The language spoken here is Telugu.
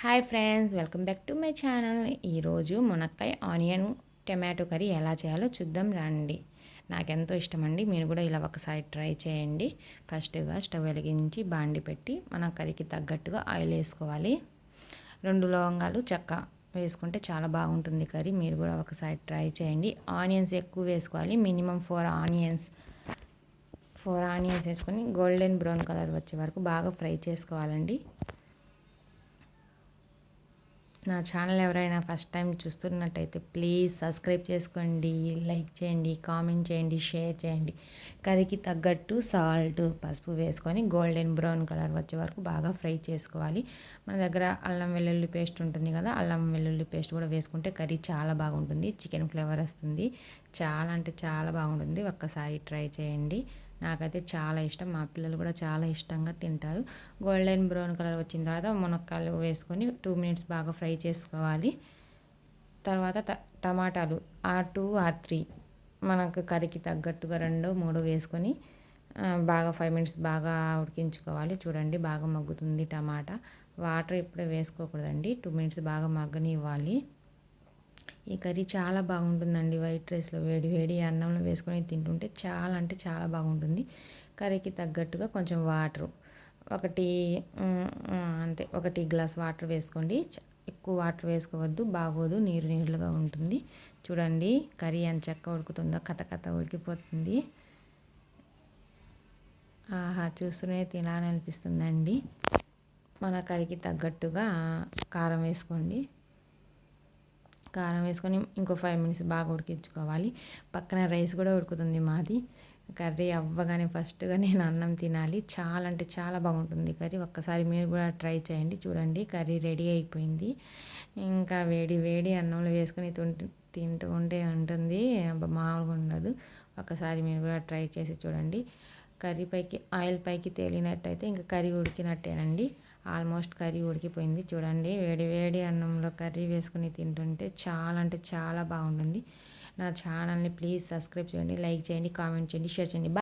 Hi friends, welcome back to my channel. ఈరోజు మునక్కాయ ఆనియన్ టమాటో కర్రీ ఎలా చేయాలో చూద్దాం రండి. నాకెంతో ఇష్టమండి, మీరు కూడా ఇలా ఒకసారి ట్రై చేయండి. ఫస్ట్గా స్టవ్ వెలిగించి బాండి పెట్టి మన కర్రీకి తగ్గట్టుగా ఆయిల్ వేసుకోవాలి. 2 లవంగాలు చెక్క వేసుకుంటే చాలా బాగుంటుంది కర్రీ. మీరు కూడా ఒకసారి ట్రై చేయండి. ఆనియన్స్ ఎక్కువ వేసుకోవాలి, మినిమం 4 ఆనియన్స్ వేసుకొని గోల్డెన్ బ్రౌన్ కలర్ వచ్చే వరకు బాగా ఫ్రై చేసుకోవాలండి. నా ఛానల్ ఎవరైనా ఫస్ట్ టైం చూస్తున్నట్టయితే ప్లీజ్ సబ్స్క్రైబ్ చేసుకోండి, లైక్ చేయండి, కామెంట్ చేయండి, షేర్ చేయండి. కర్రీకి తగ్గట్టు సాల్ట్, పసుపు వేసుకొని గోల్డెన్ బ్రౌన్ కలర్ వచ్చే వరకు బాగా ఫ్రై చేసుకోవాలి. మన దగ్గర అల్లం వెల్లుల్లి పేస్ట్ ఉంటుంది కదా, అల్లం వెల్లుల్లి పేస్ట్ కూడా వేసుకుంటే కర్రీ చాలా బాగుంటుంది. చికెన్ ఫ్లేవర్ వస్తుంది. చాలా అంటే చాలా బాగుంటుంది. ఒక్కసారి ట్రై చేయండి. నాకైతే చాలా ఇష్టం, మా పిల్లలు కూడా చాలా ఇష్టంగా తింటారు. గోల్డెన్ బ్రౌన్ కలర్ వచ్చిన తర్వాత మునక్కాయలు వేసుకొని 2 మినిట్స్ బాగా ఫ్రై చేసుకోవాలి. తర్వాత టమాటాలు 2 ఆర్ 3 మనకు కర్రీకి తగ్గట్టుగా 2, 3 వేసుకొని బాగా 5 మినిట్స్ బాగా ఉడికించుకోవాలి. చూడండి బాగా మగ్గుతుంది టమాటా. వాటర్ ఇప్పుడే వేసుకోకూడదండి, 2 మినిట్స్ బాగా మగ్గనివ్వాలి. ఈ కర్రీ చాలా బాగుంటుందండి. వైట్ రైస్లో వేడి వేడి అన్నంలో వేసుకొని తింటుంటే చాలా అంటే చాలా బాగుంటుంది. కర్రీకి తగ్గట్టుగా కొంచెం వాటరు ఒకటి అంతే 1 గ్లాస్ వాటర్ వేసుకోండి. ఎక్కువ వాటర్ వేసుకోవద్దు, బాగోదు, నీరు నీరుగా ఉంటుంది. చూడండి కర్రీ ఎంత చక్కగా ఉడుకుతుందో, కథ ఉడికిపోతుంది. ఆహా, చూస్తూనే తినాలనిపిస్తుందండి. మన కర్రీకి తగ్గట్టుగా కారం వేసుకోండి. కారం వేసుకొని ఇంకో 5 మినిట్స్ బాగా ఉడికించుకోవాలి. పక్కన రైస్ కూడా ఉడుకుతుంది మాది. కర్రీ అవ్వగానే ఫస్ట్గా నేను అన్నం తినాలి. చాలా అంటే చాలా బాగుంటుంది కర్రీ. ఒక్కసారి మీరు కూడా ట్రై చేయండి. చూడండి కర్రీ రెడీ అయిపోయింది. ఇంకా వేడి వేడి అన్నంలో వేసుకొని తింటూ ఉంటే ఉంటుంది, మామూలుగా ఉండదు. ఒక్కసారి మీరు కూడా ట్రై చేసి చూడండి. కర్రీ పైకి ఆయిల్ పైకి తేలినట్టయితే ఇంకా కర్రీ ఉడికినట్టేనండి. ఆల్మోస్ట్ కర్రీ ఉడికిపోయింది. చూడండి వేడి వేడి అన్నంలో కర్రీ వేసుకుని తింటుంటే చాలా అంటే చాలా బాగుంటుంది. నా ఛానల్ని ప్లీజ్ సబ్స్క్రైబ్ చేయండి, లైక్ చేయండి, కామెంట్ చేయండి, షేర్ చేయండి.